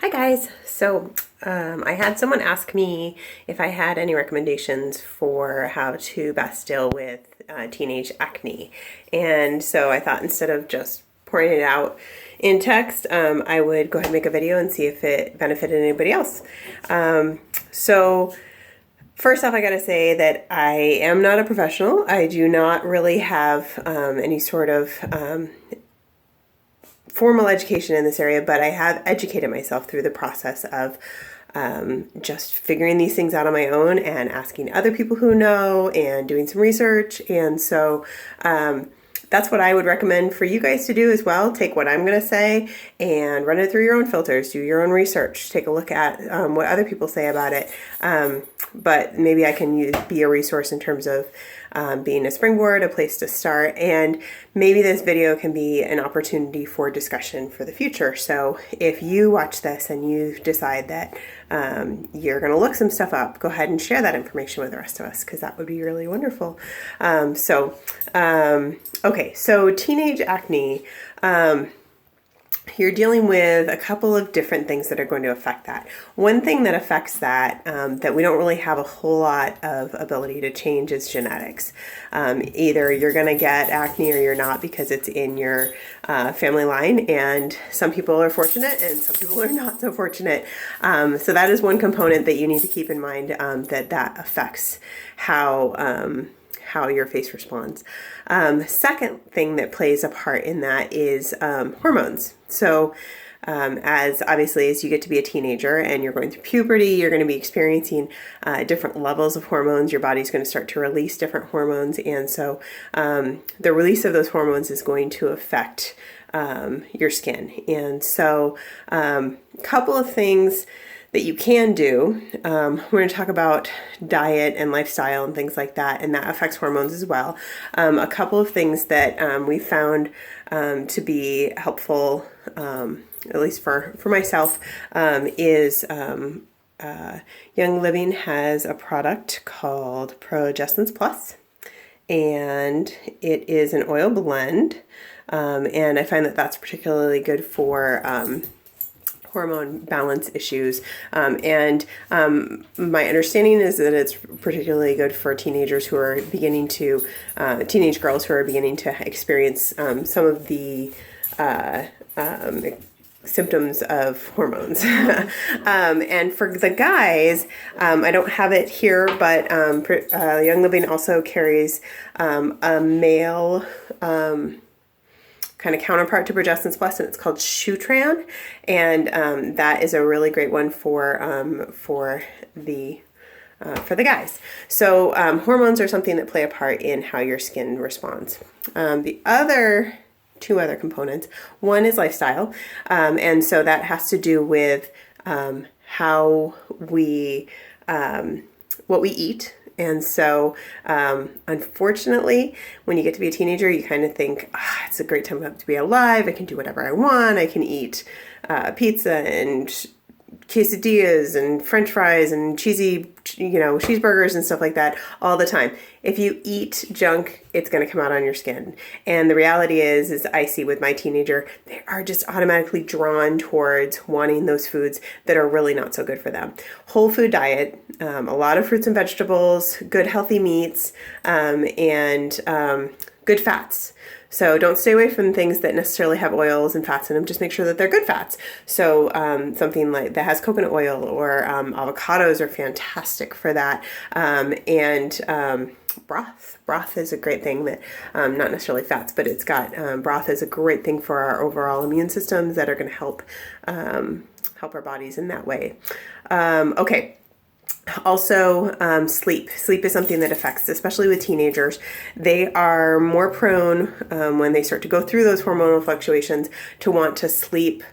Hi guys. I had someone ask me if I had any recommendations for how to best deal with teenage acne. And so I thought instead of just pouring it out in text, I would go ahead and make a video and see if it benefited anybody else. So first off, I gotta say that I am not a professional. I do not really have any sort of formal education in this area, but I have educated myself through the process of just figuring these things out on my own and asking other people who know and doing some research. And so that's what I would recommend for you guys to do as well. Take what I'm going to say and run it through your own filters, do your own research, take a look at what other people say about it. But maybe I can be a resource in terms of being a springboard, a place to start, and maybe this video can be an opportunity for discussion for the future. So if you watch this and you decide that you're going to look some stuff up, go ahead and share that information with the rest of us, because that would be really wonderful. Okay, so teenage acne. You're dealing with a couple of different things that are going to affect that. One thing that affects that, that we don't really have a whole lot of ability to change is genetics. Either you're going to get acne or you're not because it's in your family line, and some people are fortunate and some people are not so fortunate. So that is one component that you need to keep in mind, that affects how your face responds. Second thing that plays a part in that is hormones. So as obviously as you get to be a teenager and you're going through puberty, you're going to be experiencing different levels of hormones. Your body's going to start to release different hormones. And so the release of those hormones is going to affect your skin. And so a couple of things that you can do. We're going to talk about diet and lifestyle and things like that, and that affects hormones as well. A couple of things that we found to be helpful, at least for myself, is Young Living has a product called Progestins Plus, and it is an oil blend, and I find that that's particularly good for hormone balance issues. My understanding is that it's particularly good for teenagers who are beginning to, teenage girls who are beginning to experience some of the symptoms of hormones. And for the guys, I don't have it here, but Young Living also carries a male kind of counterpart to Progestins Plus, and it's called Shutran, and that is a really great one for the guys. So hormones are something that play a part in how your skin responds. The two other components, one is lifestyle, and so that has to do with how we what we eat. And so, unfortunately, when you get to be a teenager, you kind of think, it's a great time to be alive. I can do whatever I want. I can eat pizza and quesadillas and French fries and cheesy, cheeseburgers and stuff like that all the time. If you eat junk, it's going to come out on your skin. And the reality is I see with my teenager, they are just automatically drawn towards wanting those foods that are really not so good for them. Whole food diet, a lot of fruits and vegetables, good healthy meats, and good fats. So don't stay away from things that necessarily have oils and fats in them. Just make sure that they're good fats. So something like that has coconut oil, or avocados are fantastic for that. Broth is a great thing that, not necessarily fats, but it's got, broth is a great thing for our overall immune systems that are going to help our bodies in that way. Okay. Also, sleep. Sleep is something that affects, especially with teenagers. They are more prone, when they start to go through those hormonal fluctuations, to want to sleep,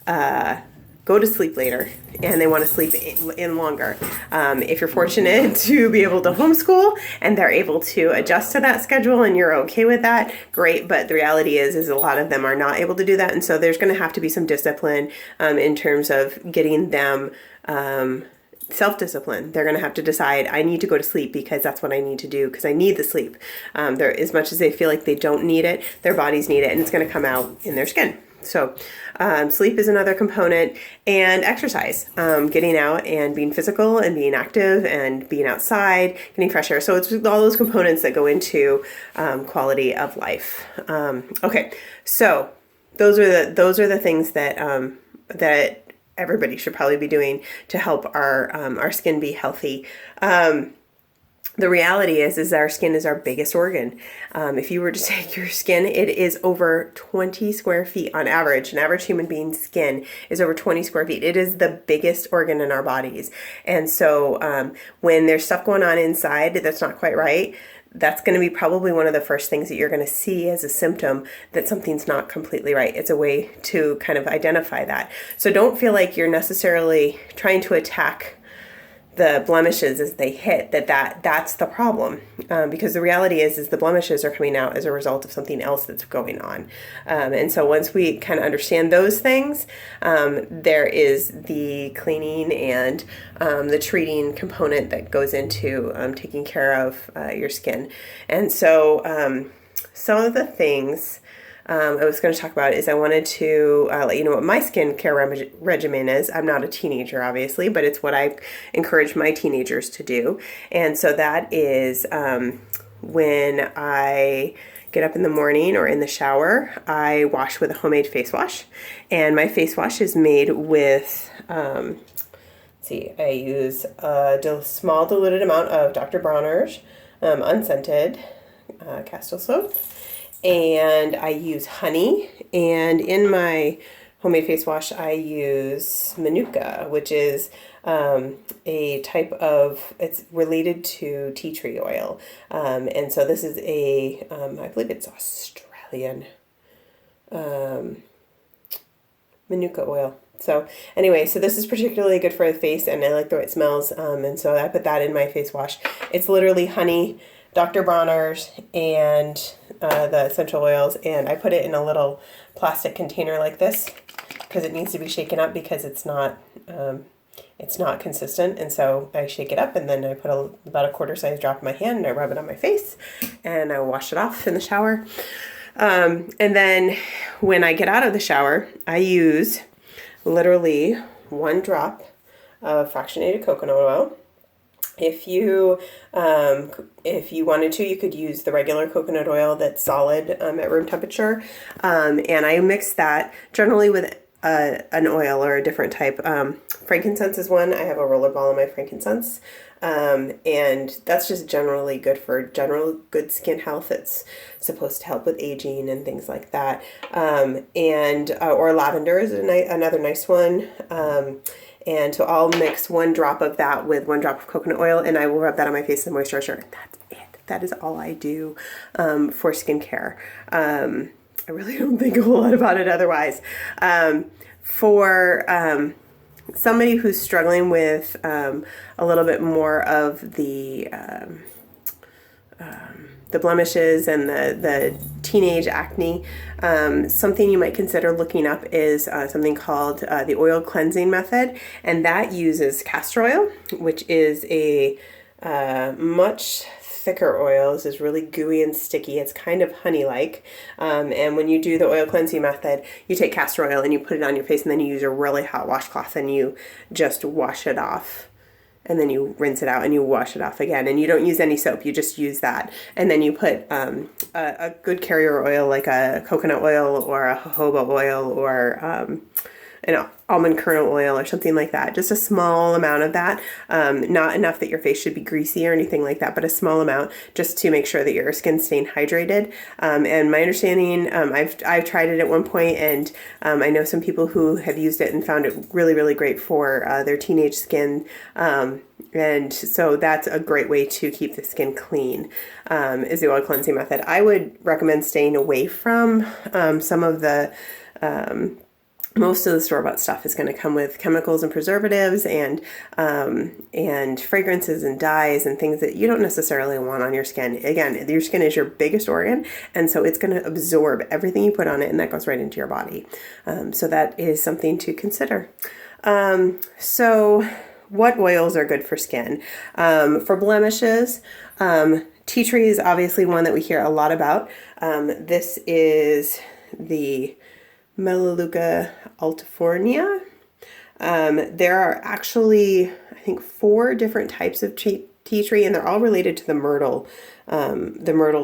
go to sleep later, and they want to sleep in longer. If you're fortunate to be able to homeschool and they're able to adjust to that schedule and you're okay with that, great. But the reality is a lot of them are not able to do that. And so there's going to have to be some discipline, in terms of getting them, self-discipline. They're going to have to decide, I need to go to sleep because that's what I need to do, because I need the sleep. As much as they feel like they don't need it, their bodies need it, and it's going to come out in their skin. So sleep is another component, and exercise, getting out and being physical and being active and being outside, getting fresh air. So it's all those components that go into quality of life. Okay, so those are the things that that everybody should probably be doing to help our skin be healthy. The reality is our skin is our biggest organ. If you were to take your skin, it is over 20 square feet on average. An average human being's skin is over 20 square feet. It is the biggest organ in our bodies. And so when there's stuff going on inside that's not quite right, that's going to be probably one of the first things that you're going to see as a symptom that something's not completely right. It's a way to kind of identify that. So don't feel like you're necessarily trying to attack the blemishes as they hit, that's the problem, because the reality is the blemishes are coming out as a result of something else that's going on. And so once we kind of understand those things, there is the cleaning and the treating component that goes into taking care of your skin. And so some of the things I was going to talk about is I wanted to let you know what my skincare regimen is. I'm not a teenager, obviously, but it's what I encourage my teenagers to do. And so that is when I get up in the morning or in the shower, I wash with a homemade face wash. And my face wash is made with, I use a small diluted amount of Dr. Bronner's unscented castile soap. And I use honey, and in my homemade face wash, I use Manuka, which is a type of, it's related to tea tree oil. And so this is I believe it's Australian Manuka oil. So anyway, so this is particularly good for the face, and I like the way it smells. And so I put that in my face wash. It's literally honey, Dr. Bronner's, and the essential oils, and I put it in a little plastic container like this because it needs to be shaken up because it's not consistent. And so I shake it up, and then I put about a quarter size drop in my hand, and I rub it on my face, and I wash it off in the shower. And then when I get out of the shower, I use literally 1 drop of fractionated coconut oil. If you wanted to, you could use the regular coconut oil that's solid at room temperature. And I mix that generally with an oil or a different type. Frankincense is one. I have a roller ball of my frankincense. And that's just generally good for general good skin health. It's supposed to help with aging and things like that. Or lavender is another nice one. And so I'll mix 1 drop of that with 1 drop of coconut oil, and I will rub that on my face as a moisturizer. That's it. That is all I do for skincare. I really don't think a whole lot about it otherwise. For somebody who's struggling with a little bit more of the blemishes and the teenage acne, something you might consider looking up is something called the oil cleansing method, and that uses castor oil, which is a much thicker oil. This is really gooey and sticky. It's kind of honey-like, and when you do the oil cleansing method, you take castor oil and you put it on your face, and then you use a really hot washcloth and you just wash it off. And then you rinse it out and you wash it off again. And you don't use any soap. You just use that. And then you put a good carrier oil like a coconut oil or a jojoba oil or an almond kernel oil or something like that. Just a small amount of that. Not enough that your face should be greasy or anything like that, but a small amount just to make sure that your skin's staying hydrated. And my understanding, I've tried it at one point, and I know some people who have used it and found it really, really great for their teenage skin. And so that's a great way to keep the skin clean, is the oil cleansing method. I would recommend staying away from some of the most of the store-bought stuff is going to come with chemicals and preservatives and fragrances and dyes and things that you don't necessarily want on your skin. Again, your skin is your biggest organ, and so it's going to absorb everything you put on it, and that goes right into your body. So that is something to consider. So what oils are good for skin? For blemishes, tea tree is obviously one that we hear a lot about. This is the Melaleuca altifornia. There are actually, I think, 4 different types of tea tree, and they're all related to the myrtle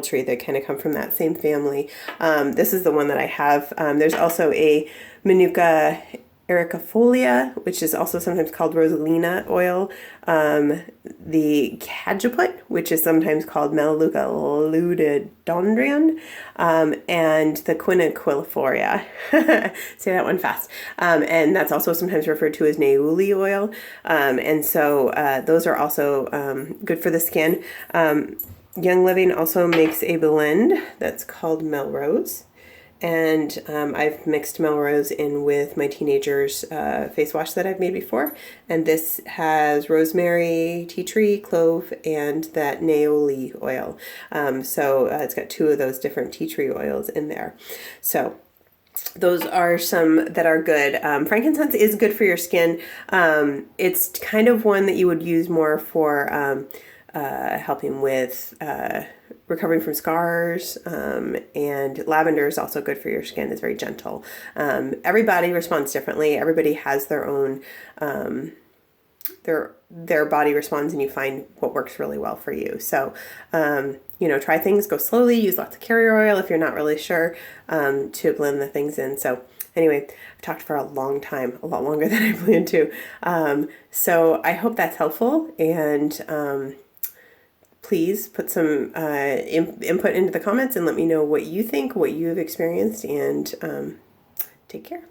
tree. They kind of come from that same family. This is the one that I have. There's also a Manuka ericafolia, which is also sometimes called rosalina oil. The cajeput, which is sometimes called Melaleuca ludodendron, and the quiniquilifolia. Say that one fast. And that's also sometimes referred to as Neuli oil. And so those are also good for the skin. Young Living also makes a blend that's called Melrose. And I've mixed Melrose in with my teenager's face wash that I've made before. And this has rosemary, tea tree, clove, and that Neoli oil. So it's got 2 of those different tea tree oils in there. So those are some that are good. Frankincense is good for your skin. It's kind of one that you would use more for helping with recovering from scars, and lavender is also good for your skin. It's very gentle. Everybody responds differently. Everybody has their own, their body responds, and you find what works really well for you. So, try things, go slowly, use lots of carrier oil if you're not really sure, to blend the things in. So anyway, I've talked for a long time, a lot longer than I planned to. So I hope that's helpful, and please put some input into the comments and let me know what you think, what you've experienced, and take care.